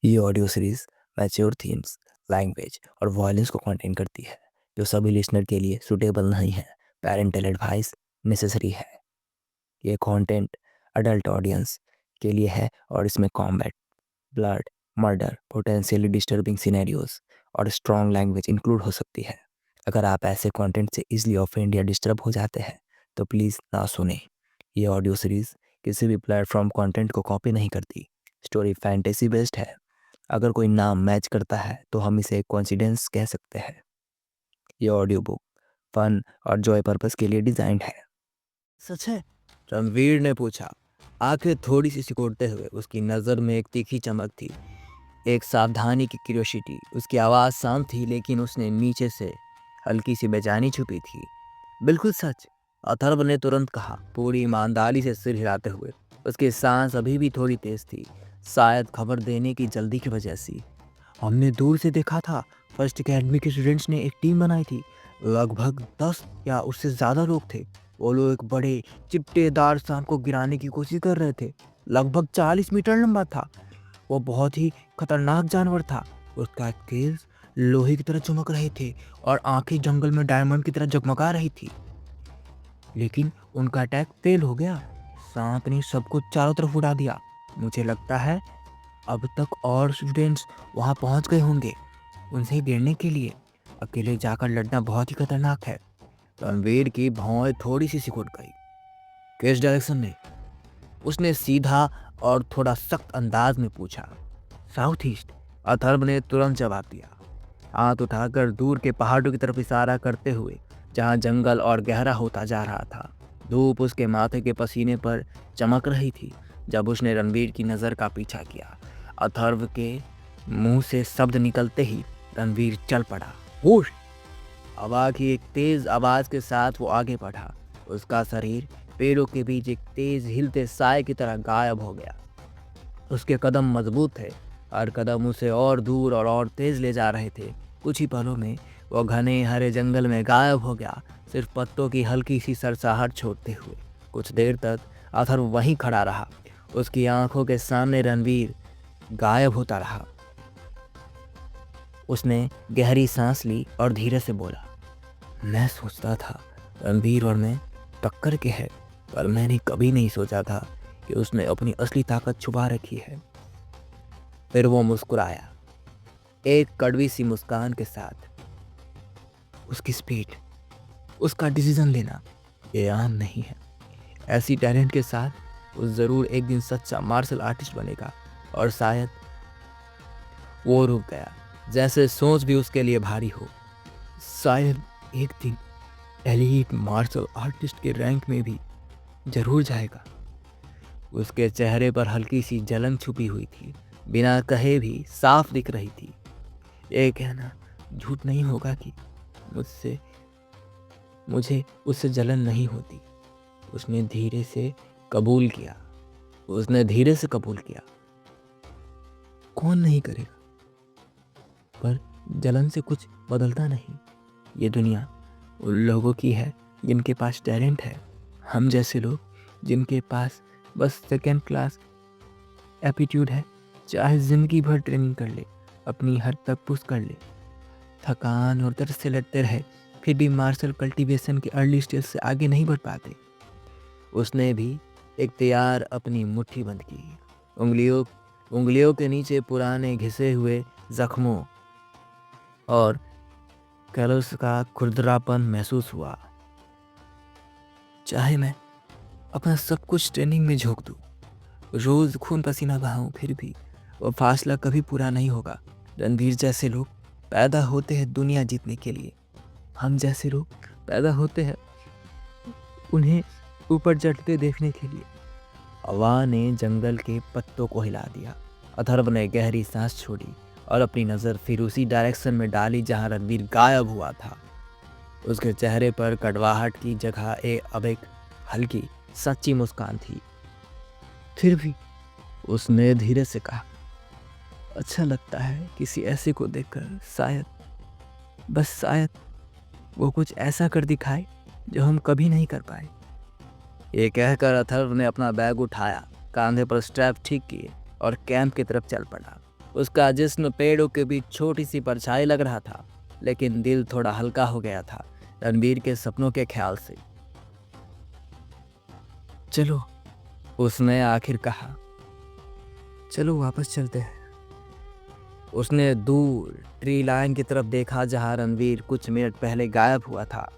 ये audio series mature themes, language और violence को कंटेन करती है, जो सभी लिसनर के लिए सूटेबल नहीं है। पेरेंटल एडवाइस नेसेसरी है। ये कंटेंट अडल्ट ऑडियंस के लिए है और इसमें combat, blood, murder, potentially disturbing scenarios और स्ट्रॉन्ग लैंग्वेज इंक्लूड हो सकती है। अगर आप ऐसे कंटेंट से इजीली ऑफेंड या डिस्टर्ब हो जाते हैं तो प्लीज़ ना सुने। ये ऑडियो सीरीज किसी भी प्लेटफॉर्म कंटेंट को कॉपी नहीं करती। स्टोरी फैंटेसी बेस्ड है। अगर कोई नाम मैच करता है तो हम इसे कोइंसिडेंस कह सकते हैं। ये ऑडियो बुक फन और जॉय पर्पस के लिए डिजाइंड है। सच है? रणवीर ने पूछा, आंखें थोड़ी सी सिकोड़ते हुए। उसकी नज़र में एक तीखी चमक थी, एक सावधानी की क्यूरियोसिटी। उसकी आवाज़ शांत थी, लेकिन उसने नीचे से हल्की सी बेचैनी छुपी थी। बिल्कुल सच, अथर्व ने तुरंत कहा, पूरी ईमानदारी से सिर हिलाते हुए। उसकी सांस अभी भी थोड़ी तेज थी, शायद खबर देने की जल्दी की वजह से। हमने दूर से देखा था, फर्स्ट अकेडमी के स्टूडेंट्स ने एक टीम बनाई थी। लगभग 10 या उससे ज़्यादा लोग थे। वो लोग एक बड़े चिट्टेदार सांप को गिराने की कोशिश कर रहे थे। लगभग 40 मीटर लंबा था। वो बहुत ही खतरनाक जानवर था। उसका स्केल्स लोहे की तरह चमक रहे थे और आंखें जंगल में डायमंड की तरह जगमगा रही थी। लेकिन उनका अटैक फेल हो गया। सांप ने सबको चारों तरफ उड़ा दिया। मुझे लगता है अब तक और स्टूडेंट्स वहां पहुंच गए होंगे उनसे गिरने के लिए। अकेले जाकर लड़ना बहुत ही खतरनाक है। रणवीर की भौहें थोड़ी सी सिकुड़ गई। किस डायरेक्शन में? उसने सीधा और थोड़ा सख्त अंदाज में पूछा। साउथ ईस्ट, अथर्व ने तुरंत जवाब दिया, हाथ उठाकर दूर के पहाड़ों की तरफ इशारा करते हुए, जहां जंगल और गहरा होता जा रहा था। धूप उसके माथे के पसीने पर चमक रही थी। जब उसने रणवीर की नज़र का पीछा किया, अथर्व के मुंह से शब्द निकलते ही रणवीर चल पड़ा। होश! हवा की एक तेज आवाज के साथ वो आगे बढ़ा। उसका शरीर पेड़ों के बीच एक तेज हिलते साए की तरह गायब हो गया। उसके कदम मजबूत थे, हर कदम उसे और दूर और तेज ले जा रहे थे। कुछ ही पलों में वो घने हरे जंगल में गायब हो गया, सिर्फ पत्तों की हल्की सी सरसराहट छोड़ते हुए। कुछ देर तक अथर्व वहीं खड़ा रहा। उसकी आंखों के सामने रणवीर गायब होता रहा। उसने गहरी सांस ली और धीरे से बोला, मैं सोचता था रणवीर और मैं टक्कर के हैं, पर मैंने कभी नहीं सोचा था कि उसने अपनी असली ताकत छुपा रखी है। फिर वो मुस्कुराया, एक कड़वी सी मुस्कान के साथ। उसकी स्पीड, उसका डिसीजन लेना, ये आम नहीं है। ऐसी टैलेंट के साथ वो ज़रूर एक दिन सच्चा मार्शल आर्टिस्ट बनेगा। और शायद वो रुक गया, जैसे सोच भी उसके लिए भारी हो। शायद एक दिन एलीट मार्शल आर्टिस्ट के रैंक में भी जरूर जाएगा। उसके चेहरे पर हल्की सी जलन छुपी हुई थी, बिना कहे भी साफ दिख रही थी। ये कहना झूठ नहीं होगा कि मुझसे मुझे उससे जलन नहीं होती। उसने धीरे से कबूल किया। उसने धीरे से कबूल किया। कौन नहीं करेगा? पर जलन से कुछ बदलता नहीं। ये दुनिया उन लोगों की है जिनके पास टैलेंट है। हम जैसे लोग जिनके पास बस सेकेंड क्लास एप्टीट्यूड है, चाहे जिंदगी भर ट्रेनिंग कर ले, अपनी हद तक पुश कर ले, थकान और दर्द से लड़ते रहे, फिर भी मार्शल कल्टीवेशन के अर्ली स्टेज से आगे नहीं बढ़ पाते। उसने भी इख्तियार अपनी मुट्ठी बंद की। उंगलियों उंगलियों के नीचे पुराने घिसे हुए जख्मों और कैलोस का खुरदरापन महसूस हुआ। चाहे मैं अपना सब कुछ ट्रेनिंग में झोंक दूँ, रोज खून पसीना बहाऊं, फिर भी वो फासला कभी पूरा नहीं होगा। रणवीर जैसे लोग पैदा होते हैं दुनिया जीतने के लिए। हम जैसे लोग पैदा होते हैं उन्हें ऊपर चढ़ते देखने के लिए। हवा ने जंगल के पत्तों को हिला दिया। अथर्व ने गहरी सांस छोड़ी और अपनी नज़र फिर उसी डायरेक्शन में डाली जहां रणवीर गायब हुआ था। उसके चेहरे पर कड़वाहट की जगह अब एक हल्की सच्ची मुस्कान थी। फिर भी उसने धीरे से कहा, अच्छा लगता है किसी ऐसे को देखकर। शायद, बस शायद वो कुछ ऐसा कर दिखाए जो हम कभी नहीं कर पाए। ये कहकर अथर्व ने अपना बैग उठाया, कांधे पर स्ट्रैप ठीक किए और कैंप की तरफ चल पड़ा। उसका जिस्म पेड़ों के बीच छोटी सी परछाई लग रहा था, लेकिन दिल थोड़ा हल्का हो गया था रणवीर के सपनों के ख्याल से। चलो, उसने आखिर कहा, चलो वापस चलते हैं। उसने दूर ट्री लाइन की तरफ देखा जहां रणवीर कुछ मिनट पहले गायब हुआ था।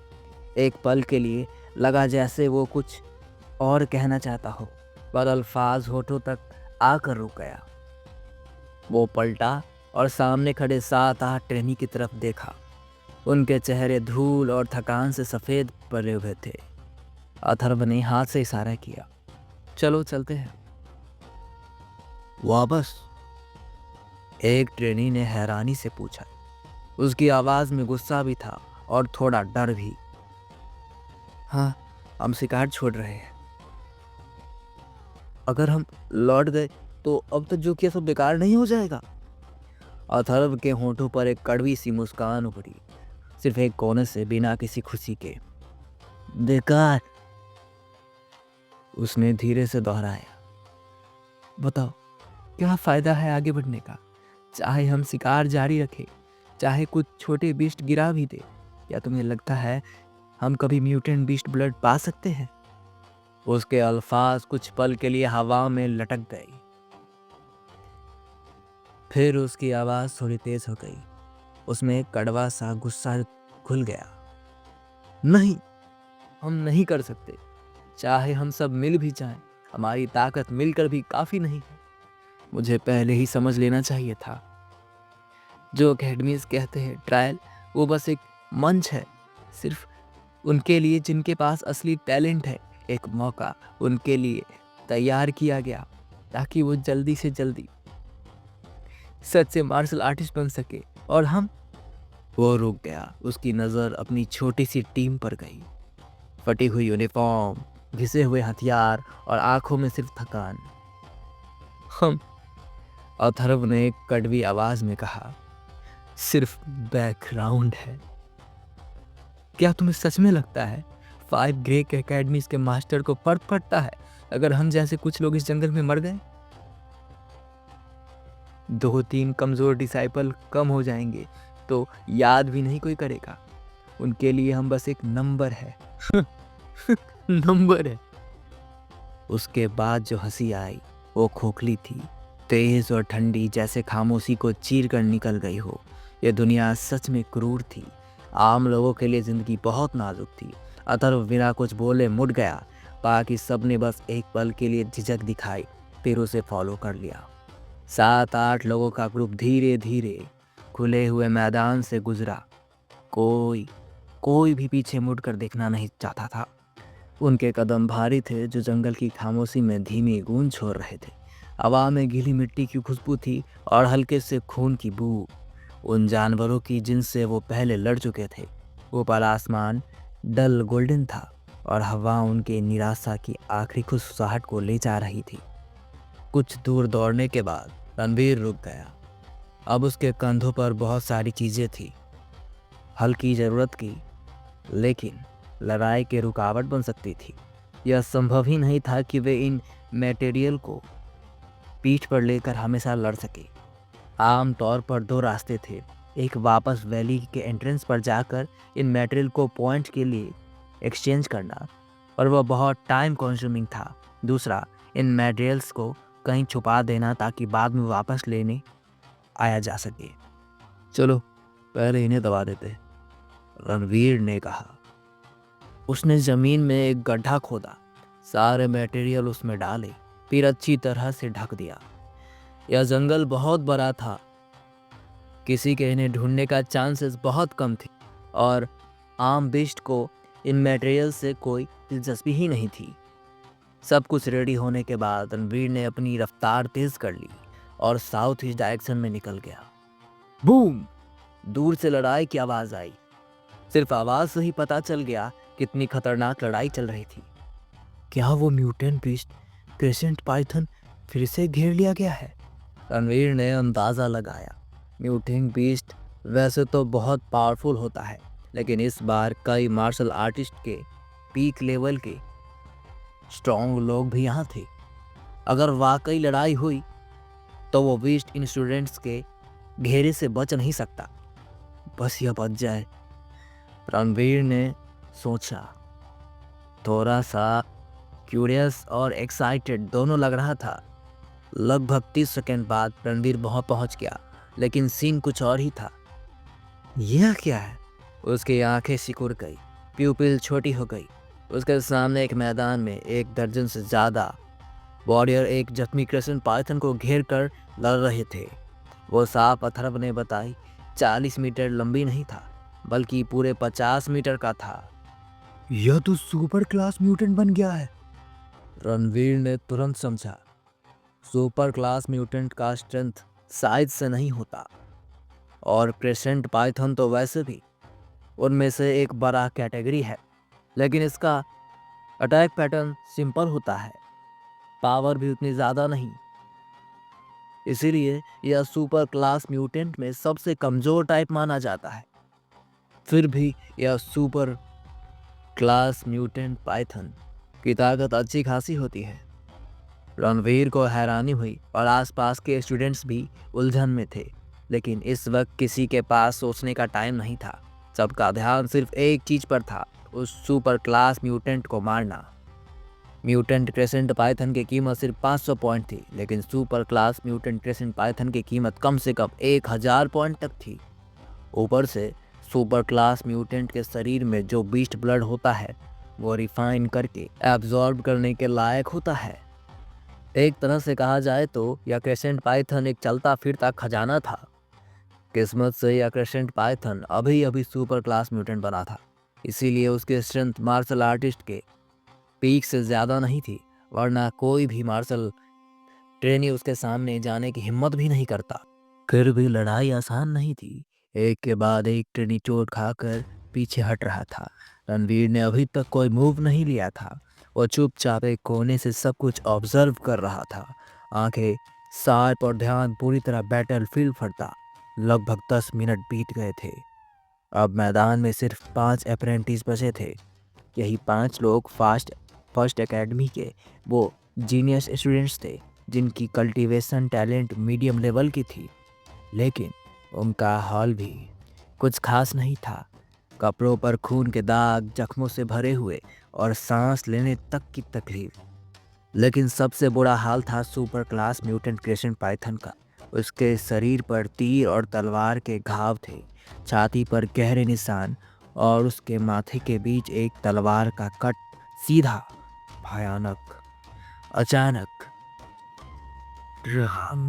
एक पल के लिए लगा जैसे वो कुछ और कहना चाहता हो, पर अल्फाज होठों तक आकर रुक गया। वो पलटा और सामने खड़े 7-8 ट्रेनी की तरफ देखा। उनके चेहरे धूल और थकान से सफ़ेद पड़े हुए थे। अथर्व ने हाथ से इशारा किया, चलो चलते हैं। वापस? एक ट्रेनी ने हैरानी से पूछा। उसकी आवाज़ में गुस्सा भी था और थोड़ा डर भी। हाँ, हम शिकार छोड़ रहे हैं। अगर हम लौट गए तो अब तक जो किया सब बेकार नहीं हो जाएगा? अथर्व के होंठों पर एक कड़वी सी मुस्कान उभरी, सिर्फ एक कोने से, बिना किसी खुशी के। बेकार? उसने धीरे से दोहराया। बताओ, क्या फायदा है आगे बढ़ने का? चाहे हम शिकार जारी रखें, चाहे कुछ छोटे बीस्ट गिरा भी दे, क्या तुम्हें लगता है हम कभी म्यूटेंट बीस्ट ब्लड पा सकते हैं? उसके अल्फाज कुछ पल के लिए हवा में लटक गई, फिर उसकी आवाज थोड़ी तेज हो गई। उसमें एक कड़वा सा गुस्सा खुल गया। नहीं, हम नहीं कर सकते। चाहे हम सब मिल भी जाएं, हमारी ताकत मिलकर भी काफी नहीं है। मुझे पहले ही समझ लेना चाहिए था। जो अकेडमीज कहते हैं ट्रायल, वो बस एक मंच है, सिर्फ उनके लिए जिनके पास असली टैलेंट है। एक मौका उनके लिए तैयार किया गया ताकि वो जल्दी से जल्दी सच्चे मार्शल आर्टिस्ट बन सके। और हम। वो रुक गया। उसकी नज़र अपनी छोटी सी टीम पर गई। फटी हुई यूनिफॉर्म, घिसे हुए हथियार और आंखों में सिर्फ थकान। हम, अथर्व ने एक कड़वी आवाज में कहा, सिर्फ बैकग्राउंड है। क्या तुम्हें सच में लगता है 5 ग्रेक एकेडमीज के मास्टर को फर्क पड़ता है अगर हम जैसे कुछ लोग इस जंगल में मर गए? 2-3 कमजोर डिसाइपल कम हो जाएंगे तो याद भी नहीं कोई करेगा। उनके लिए हम बस एक नंबर है। नंबर है। उसके बाद जो हंसी आई वो खोखली थी, तेज और ठंडी, जैसे खामोशी को चीर कर निकल गई हो। यह दुनिया सच में क्रूर थी। आम लोगों के लिए जिंदगी बहुत नाजुक थी। अथर्व बिना कुछ बोले मुड़ गया। बाकी सब ने बस एक पल के लिए झिझक दिखाई, फिर उसे फॉलो कर लिया। 7-8 लोगों का ग्रुप धीरे धीरे खुले हुए मैदान से गुजरा। कोई भी पीछे मुड़कर देखना नहीं चाहता था। उनके कदम भारी थे जो जंगल की खामोशी में धीमी गूंज छोड़ रहे थे। हवा में गीली मिट्टी की खुशबू थी और हल्के से खून की बू, उन जानवरों की जिनसे वो पहले लड़ चुके थे। ऊपर आसमान डल गोल्डन था और हवा उनके निराशा की आखिरी खुशबुसाहट को ले जा रही थी। कुछ दूर दौड़ने के बाद रणवीर रुक गया। अब उसके कंधों पर बहुत सारी चीजें थी, हल्की जरूरत की, लेकिन लड़ाई के रुकावट बन सकती थी। यह संभव ही नहीं था कि वे इन मटेरियल को पीठ पर लेकर हमेशा लड़ सके। आम तौर पर 2 रास्ते थे। एक, वापस वैली के एंट्रेंस पर जाकर इन मटेरियल को पॉइंट के लिए एक्सचेंज करना, और वह बहुत टाइम कंज्यूमिंग था। दूसरा, इन मटेरियल्स को कहीं छुपा देना ताकि बाद में वापस लेने आया जा सके। चलो पहले इन्हें दबा देते, रणवीर ने कहा। उसने जमीन में एक गड्ढा खोदा, सारे मटेरियल उसमें डाले, फिर अच्छी तरह से ढक दिया। यह जंगल बहुत बड़ा था, किसी के इन्हें ढूंढने का चांसेस बहुत कम थे, और आम बिस्ट को इन मटेरियल से कोई दिलचस्पी ही नहीं थी। सब कुछ रेडी होने के बाद रणवीर ने अपनी रफ्तार तेज कर ली और साउथ ईस्ट डायरेक्शन में निकल गया। बूम! दूर से लड़ाई की आवाज आई। सिर्फ आवाज से ही पता चल गया कितनी खतरनाक लड़ाई चल रही थी। क्या वो म्यूटेंट बीस्ट क्रेसेंट पाइथन फिर से घेर लिया गया है? रणवीर ने अंदाजा लगाया। म्यूटेंट बीस्ट वैसे तो बहुत पावरफुल होता है, लेकिन इस बार कई मार्शल आर्टिस्ट के पीक लेवल के स्ट्रॉन्ग लोग भी यहाँ थे। अगर वाकई लड़ाई हुई तो वो बीस्ट इन स्टूडेंट्स के घेरे से बच नहीं सकता। बस यह बच जाए, रणवीर ने सोचा। थोड़ा सा क्यूरियस और एक्साइटेड दोनों लग रहा था। लगभग 30 सेकंड बाद रणवीर वहां पहुंच गया, लेकिन सीन कुछ और ही था। यह क्या है? उसकी आंखें सिकुड़ गई, प्यूपिल छोटी हो गई। उसके सामने एक मैदान में 1 दर्जन से ज़्यादा वॉरियर एक जख्मी क्रेसेंट पाइथन को घेर कर लड़ रहे थे। वो साफ अथर्व ने बताई 40 मीटर लंबी नहीं था, बल्कि पूरे 50 मीटर का था। यह तो सुपर क्लास म्यूटेंट बन गया है, रणवीर ने तुरंत समझा। सुपर क्लास म्यूटेंट का स्ट्रेंथ साइज से नहीं होता, और क्रेसेंट पाइथन तो वैसे भी उनमें से एक बड़ा कैटेगरी है। लेकिन इसका अटैक पैटर्न सिंपल होता है, पावर भी उतनी ज़्यादा नहीं। इसीलिए यह सुपर क्लास म्यूटेंट में सबसे कमज़ोर टाइप माना जाता है। फिर भी यह सुपर क्लास म्यूटेंट पाइथन की ताकत अच्छी खासी होती है। रणवीर को हैरानी हुई और आसपास के स्टूडेंट्स भी उलझन में थे, लेकिन इस वक्त किसी के पास सोचने का टाइम नहीं था। सबका ध्यान सिर्फ एक चीज़ पर था, उस सुपर क्लास म्यूटेंट को मारना। म्यूटेंट क्रेसेंट पाइथन की कीमत सिर्फ 500 पॉइंट थी, लेकिन super class mutant crescent Python की कीमत कम से कम 1000 पॉइंट तक थी। ऊपर से सुपर क्लास म्यूटेंट के शरीर में जो बीस्ट ब्लड होता है, वो रिफाइन करके एब्जॉर्ब करने के लायक होता है। एक तरह से कहा जाए तो यह क्रेसेंट पाइथन एक चलता फिरता खजाना था। किस्मत से यह क्रेसेंट पाइथन अभी अभी सुपर क्लास म्यूटेंट बना था, इसीलिए उसकी स्ट्रेंथ मार्शल आर्टिस्ट के पीक से ज़्यादा नहीं थी, वरना कोई भी मार्शल ट्रेनी उसके सामने जाने की हिम्मत भी नहीं करता। फिर भी लड़ाई आसान नहीं थी। एक के बाद एक ट्रेनी चोट खाकर पीछे हट रहा था। रणवीर ने अभी तक कोई मूव नहीं लिया था। वो चुपचाप एक कोने से सब कुछ ऑब्जर्व कर रहा था, आंखें शार्प और ध्यान पूरी तरह बैटलफील्ड पर था। लगभग 10 मिनट बीत गए थे। अब मैदान में सिर्फ 5 अप्रेंटिस बचे थे। यही 5 लोग फर्स्ट एकेडमी के वो जीनियस स्टूडेंट्स थे जिनकी कल्टीवेशन टैलेंट मीडियम लेवल की थी, लेकिन उनका हाल भी कुछ खास नहीं था। कपड़ों पर खून के दाग, जख्मों से भरे हुए और सांस लेने तक की तकलीफ। लेकिन सबसे बुरा हाल था super class mutant crescent Python का। उसके शरीर पर तीर और तलवार के घाव थे, छाती पर गहरे निशान, और उसके माथे के बीच एक तलवार का कट, सीधा, भयानक। अचानक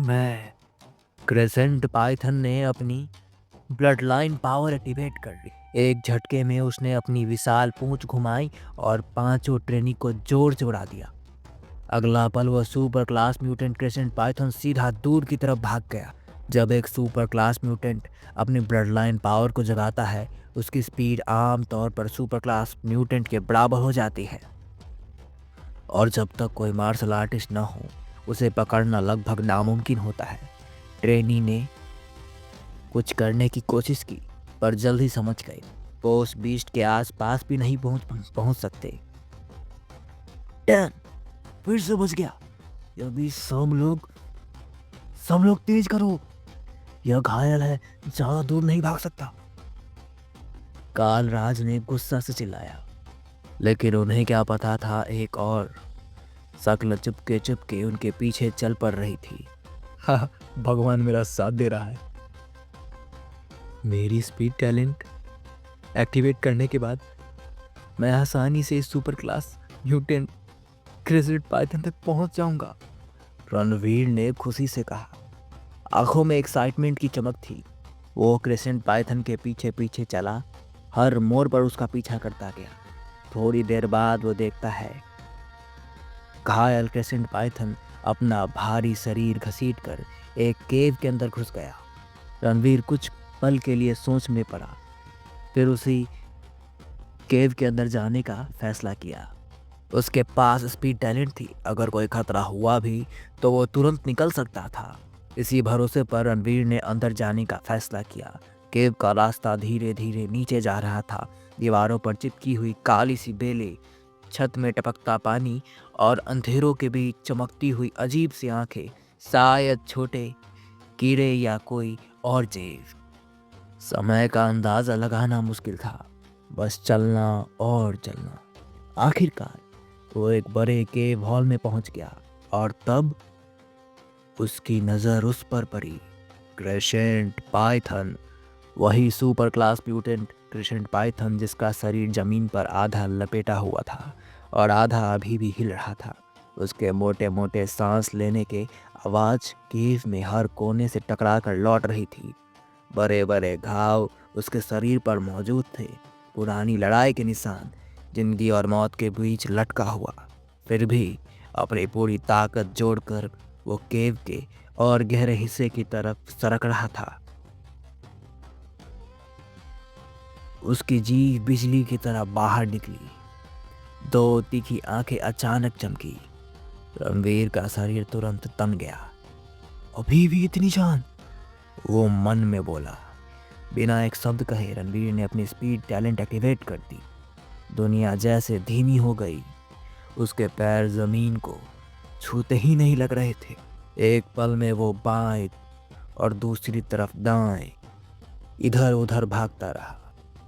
मैं क्रेसेंट पाइथन ने अपनी ब्लड लाइन पावर एक्टिवेट कर ली। एक झटके में उसने अपनी विशाल पूंछ घुमाई और 5 ट्रेनी को जोर से उड़ा दिया। अगला पल वह super class mutant crescent Python सीधा दूर की तरफ भाग गया। जब एक सुपर क्लास म्यूटेंट अपनी ब्लड लाइन पावर को जगाता है, उसकी स्पीड आम तौर पर सुपर क्लास म्यूटेंट के बराबर हो जाती है, और जब तक कोई मार्शल आर्टिस्ट न हो, उसे पकड़ना लगभग नामुमकिन होता है। ट्रेनी ने कुछ करने की कोशिश की, पर जल्द ही समझ गए वो उस बीस्ट के आसपास भी नहीं पहुंच सकते। डन, फिर से बच गया। अभी सब लोग तेज करो, यह घायल है, ज्यादा दूर नहीं भाग सकता, कालराज ने गुस्सा से चिल्लाया। लेकिन उन्हें क्या पता था, एक और शक्ल चुपके चुपके उनके पीछे चल पड़ रही थी। हाँ, भगवान मेरा साथ दे रहा है। मेरी स्पीड टैलेंट एक्टिवेट करने के बाद मैं आसानी से इस super class mutant crescent Python तक पहुंच जाऊंगा, रणवीर ने खुशी से कहा। आंखों में एक्साइटमेंट की चमक थी। वो क्रेसेंट पाइथन के पीछे पीछे चला, हर मोड़ पर उसका पीछा करता गया। थोड़ी देर बाद वो देखता है घायल क्रेसेंट पाइथन अपना भारी शरीर घसीटकर एक केव के अंदर घुस गया। रणवीर कुछ पल के लिए सोच में पड़ा, फिर उसी केव के अंदर जाने का फैसला किया। उसके पास स्पीड टैलेंट थी, अगर कोई खतरा हुआ भी तो वो तुरंत निकल सकता था। इसी भरोसे पर रणवीर ने अंदर जाने का फैसला किया। केव का रास्ता धीरे धीरे नीचे जा रहा था। दीवारों पर चिपकी हुई काली सी बेलें, छत में टपकता पानी और अंधेरों के बीच चमकती हुई अजीब सी आंखें शायद छोटे कीड़े या कोई और जीव। समय का अंदाजा लगाना मुश्किल था, बस चलना और चलना। आखिरकार वो एक बड़े केव हॉल में पहुंच गया और तब उसकी नजर उस पर पड़ी। क्रेसेंट पाइथन, वही super class mutant crescent Python जिसका शरीर जमीन पर आधा लपेटा हुआ था और आधा अभी भी हिल रहा था। उसके मोटे मोटे सांस लेने के आवाज केव में हर कोने से टकरा कर लौट रही थी। बड़े बड़े घाव उसके शरीर पर मौजूद थे, पुरानी लड़ाई के निशान, जिंदगी और मौत के बीच लटका हुआ। फिर भी अपनी पूरी ताकत जोड़कर वो केव के और गहरे हिस्से की तरफ सरक रहा था। उसकी जीभ बिजली की तरह बाहर निकली। दो तीखी आंखें अचानक चमकी। रणवीर का शरीर तुरंत तन गया। अभी भी इतनी जान, वो मन में बोला। बिना एक शब्द कहे रणवीर ने अपनी स्पीड टैलेंट एक्टिवेट कर दी। दुनिया जैसे धीमी हो गई। उसके पैर जमीन को छूते ही नहीं लग रहे थे। एक पल में वो बाएं और दूसरी तरफ दाएं इधर उधर भागता रहा,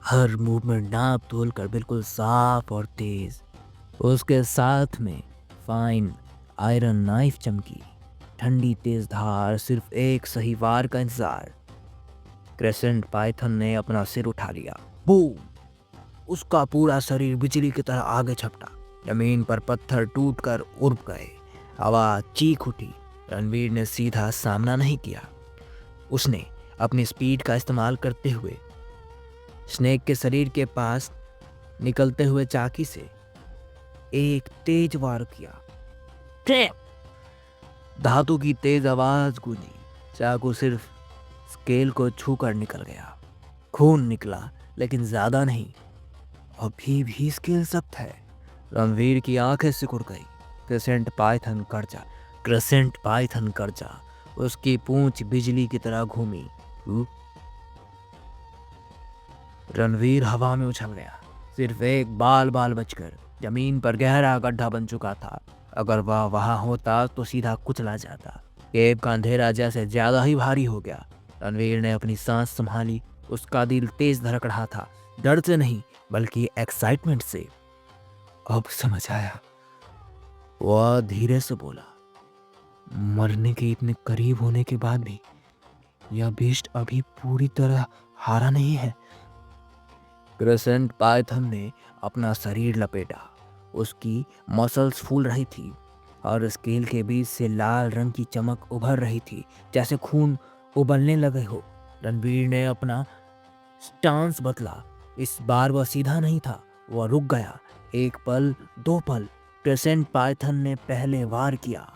हर मूवमेंट नाप तोल कर बिल्कुल साफ और तेज। उसके साथ में फाइन आयरन नाइफ चमकी, ठंडी तेज धार, सिर्फ एक सही वार का इंतजार। क्रेसेंट पाइथन ने अपना सिर उठा लिया। बूम! उसका पूरा शरीर बिजली की तरह आगे झपटा। जमीन पर पत्थर टूटकर उड़ गए। आवाज चीख उठी। रणवीर ने सीधा सामना नहीं किया। उसने अपनी स्पीड का इस्तेमाल करते हुए स्नेक के शरीर के पास निकलते हुए चाकी से एक तेज वार किया। धातु की तेज आवाज गूंजी। चाकू सिर्फ स्केल को छूकर निकल गया। खून निकला, लेकिन ज्यादा नहीं। अभी भी स्केल सख्त है। रणवीर की आंखें सिकुड़ गई। क्रेसेंट पाइथन कर्जा। उसकी पूंछ बिजली की तरह घूमी। रणवीर हवा में उछल गया। सिर्फ एक बाल बचकर जमीन पर गहरा गड्ढा बन चुका था। अगर वह वहां होता तो सीधा कुचला जाता। केव का अंधेरा जैसे ज्यादा ही भारी हो गया। रणवीर ने अपनी सांस संभाली। उसका दिल तेज धड़क रहा था, डर से नहीं बल्कि एक्साइटमेंट से। अब समझ आया, वह धीरे से बोला। मरने के इतने करीब होने के बाद भी यह बीस्ट अभी पूरी तरह हारा नहीं है। क्रेसेंट पाइथन ने अपना शरीर लपेटा। उसकी मसल्स फूल रही थी और स्केल के बीच से लाल रंग की चमक उभर रही थी, जैसे खून उबलने लगे हो। रणवीर ने अपना स्टांस बदला। इस बार वह सीधा नहीं था, वह रुक गया। एक पल, दो पल। क्रेसेंट पाइथन ने पहले वार किया।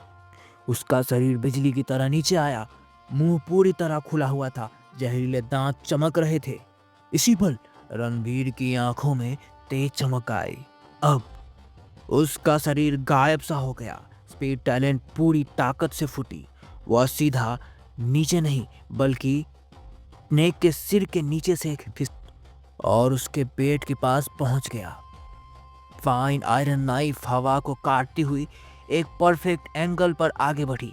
उसका शरीर बिजली की तरह नीचे आया। मुंह पूरी तरह खुला हुआ था, जहरीले दांत चमक रहे थे। इसी पल रणवीर की आंखों में तेज चमक आई। अब उसका शरीर गायब सा हो गया। स्पीड टैलेंट पूरी ताकत से फूटी। वह सीधा नीचे नहीं बल्कि स्नेक के सिर के नीचे से और उसके पेट के पास पहुंच गया। फाइन आयरन नाइफ हवा को काटती हुई एक परफेक्ट एंगल पर आगे बढ़ी।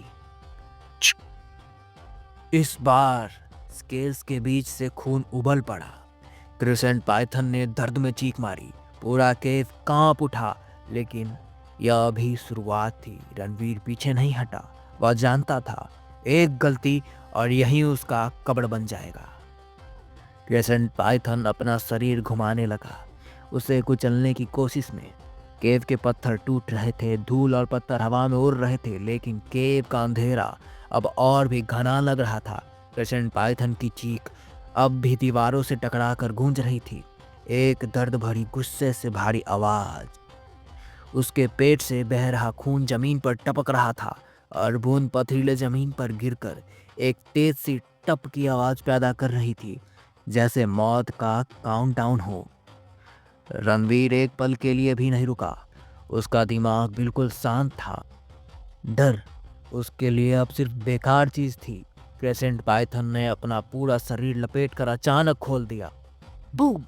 इस बार स्केल्स के बीच से खून उबल पड़ा। क्रेसेंट पाइथन ने दर्द में चीख मारी। पूरा केव कांप उठा, लेकिन यह अभी शुरुआत थी। रणवीर पीछे नहीं हटा। वह जानता था एक गलती और यही उसका कब्र बन जाएगा। क्रेसेंट पाइथन अपना शरीर घुमाने लगा, उसे कुचलने की कोशिश में। केव के पत्थर टूट रहे थे, धूल और पत्थर हवा में उड़ रहे थे, लेकिन केव का अंधेरा अब और भी घना लग रहा था। क्रेसेंट पाइथन की चीख अब भी दीवारों से टकराकर गूंज रही थी। एक दर्द भरी गुस्से से भारी आवाज। उसके पेट से बह रहा खून जमीन पर टपक रहा था और बूंद पथरीले जमीन पर गिरकर एक तेज सी टप की आवाज पैदा कर रही थी, जैसे मौत का काउंटडाउन हो। रणवीर एक पल के लिए भी नहीं रुका। उसका दिमाग बिल्कुल शांत था। डर उसके लिए अब सिर्फ बेकार चीज थी। क्रेसेंट पाइथन ने अपना पूरा शरीर लपेटकर अचानक खोल दिया। बूम!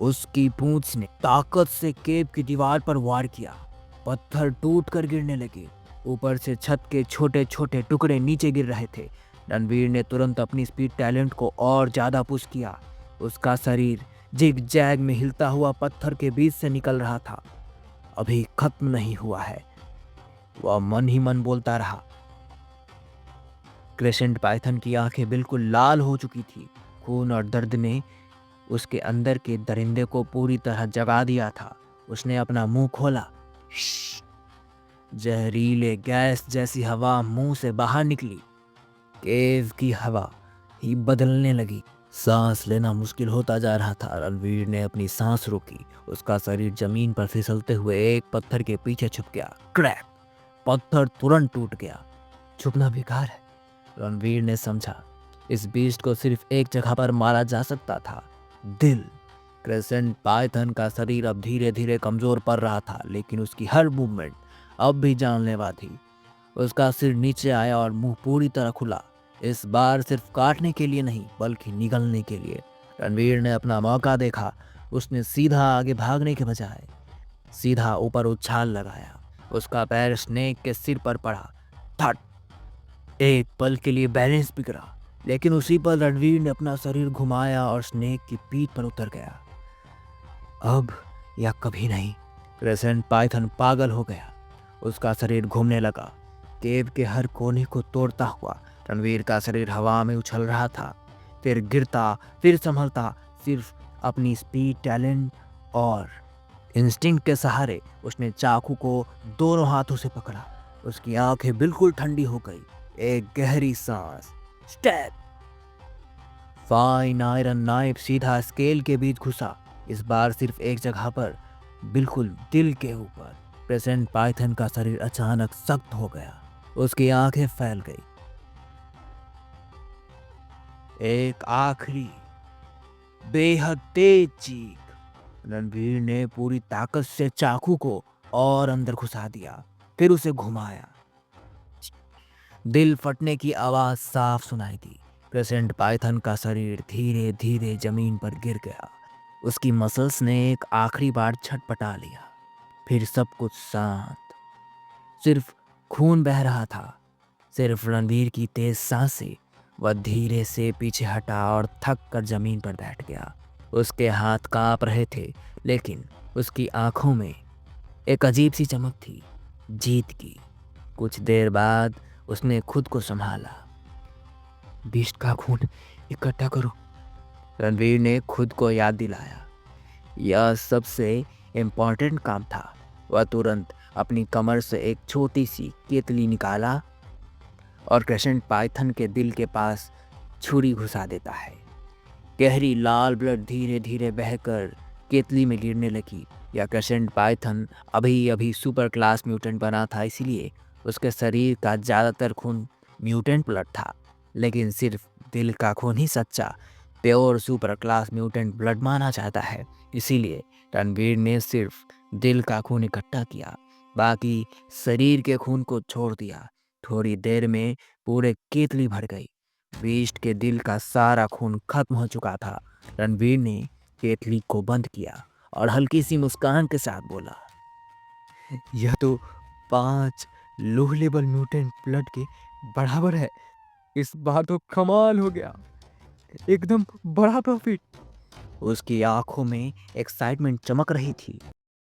उसकी पूंछ ने ताकत से केव की दीवार पर वार किया। पत्थर टूट कर गिरने लगे। ऊपर से छत के छोटे छोटे टुकड़े नीचे गिर रहे थे। रणवीर ने तुरंत अपनी स्पीड टैलेंट को और ज्यादा पुश किया। उसका शरीर जिग जैग में हिलता हुआ पत्थर के बीच से निकल रहा था। अभी खत्म नहीं हुआ है, वह मन ही मन बोलता रहा। क्रेसेंट पाइथन की आंखें बिल्कुल लाल हो चुकी थी। खून और दर्द ने उसके अंदर के दरिंदे को पूरी तरह जगा दिया था। उसने अपना मुंह खोला। जहरीले गैस जैसी हवा मुंह से बाहर निकली। केव की हवा ही बदलने लगी। सांस लेना मुश्किल होता जा रहा था। रणवीर ने अपनी सांस रोकी। उसका शरीर जमीन पर फिसलते हुए एक पत्थर के पीछे छुप गया। क्रैक! पत्थर तुरंत टूट गया। छुपना बेकार है, रणवीर ने समझा। इस बीस्ट को सिर्फ एक जगह पर मारा जा सकता था, दिल। क्रेसेंट पाइथन का शरीर अब धीरे धीरे कमजोर पड़ रहा था, लेकिन उसकी हर मूवमेंट अब भी जानलेवा थी। उसका सिर नीचे आया और मुंह पूरी तरह खुला। इस बार सिर्फ काटने के लिए नहीं, बल्कि निगलने के लिए। रणवीर ने अपना मौका देखा। उसने सीधा आगे भागने के बजाय सीधा ऊपर उछाल लगाया। उसका पैर स्नेक के सिर पर पड़ा। थट! एक पल के लिए बैलेंस बिगड़ा, लेकिन उसी पर रणवीर ने अपना शरीर घुमाया और स्नेक की पीठ पर उतर गया। अब या कभी नहीं। क्रेसेंट पाइथन पागल हो गया। उसका शरीर घूमने लगा, केव के हर कोने को तोड़ता हुआ। रणवीर का शरीर हवा में उछल रहा था, फिर गिरता, फिर संभलता। सिर्फ अपनी स्पीड, टैलेंट और इंस्टिंक्ट के सहारे उसने चाकू को दोनों हाथों से पकड़ा। उसकी आंखें बिल्कुल ठंडी हो गई। एक गहरी सांस। स्टैब! फाइन आयरन नाइफ सीधा स्केल के बीच घुसा। इस बार सिर्फ एक जगह पर, बिल्कुल दिल के ऊपर। क्रेसेंट पाइथन का शरीर अचानक सख्त हो गया। उसकी आंखें फैल गई। एक आखिरी बेहद तेज चीख। रणवीर ने पूरी ताकत से चाकू को और अंदर घुसा दिया, फिर उसे घुमाया। दिल फटने की आवाज साफ सुनाई दी। क्रेसेंट पाइथन का शरीर धीरे धीरे जमीन पर गिर गया। उसकी मसल्स ने एक आखिरी बार छटपटा लिया, फिर सब कुछ शांत। सिर्फ खून बह रहा था, सिर्फ रणवीर की तेज सांसें। वह धीरे से पीछे हटा और थक कर जमीन पर बैठ गया। उसके हाथ कांप रहे थे, लेकिन उसकी आंखों में एक अजीब सी चमक थी, जीत की। कुछ देर बाद उसने खुद को संभाला। बीस्ट का खून इकट्ठा करो, रणवीर ने खुद को याद दिलाया। यह सबसे इम्पोर्टेंट काम था। वह तुरंत अपनी कमर से एक छोटी सी केतली निकाला और क्रेसेंट पाइथन के दिल के पास छुरी घुसा देता है। गहरी लाल ब्लड धीरे धीरे बहकर केतली में गिरने लगी। या क्रेसेंट पाइथन अभी अभी सुपर क्लास म्यूटेंट बना था, इसलिए उसके शरीर का ज़्यादातर खून म्यूटेंट ब्लड था, लेकिन सिर्फ दिल का खून ही सच्चा pure super class mutant blood माना जाता है। इसीलिए रणवीर ने सिर्फ दिल का खून इकट्ठा किया, बाकी शरीर के खून को छोड़ दिया। थोड़ी देर में पूरे केतली भर गई। बीस्ट के दिल का सारा खून खत्म हो चुका था। रणवीर ने केतली को बंद किया और हल्की सी मुस्कान के साथ बोला, यह तो 5 लो लेवल म्यूटेंट ब्लड के बराबर है। इस बार तो कमाल हो गया, एकदम बड़ा प्रॉफिट। उसकी आंखों में एक्साइटमेंट चमक रही थी।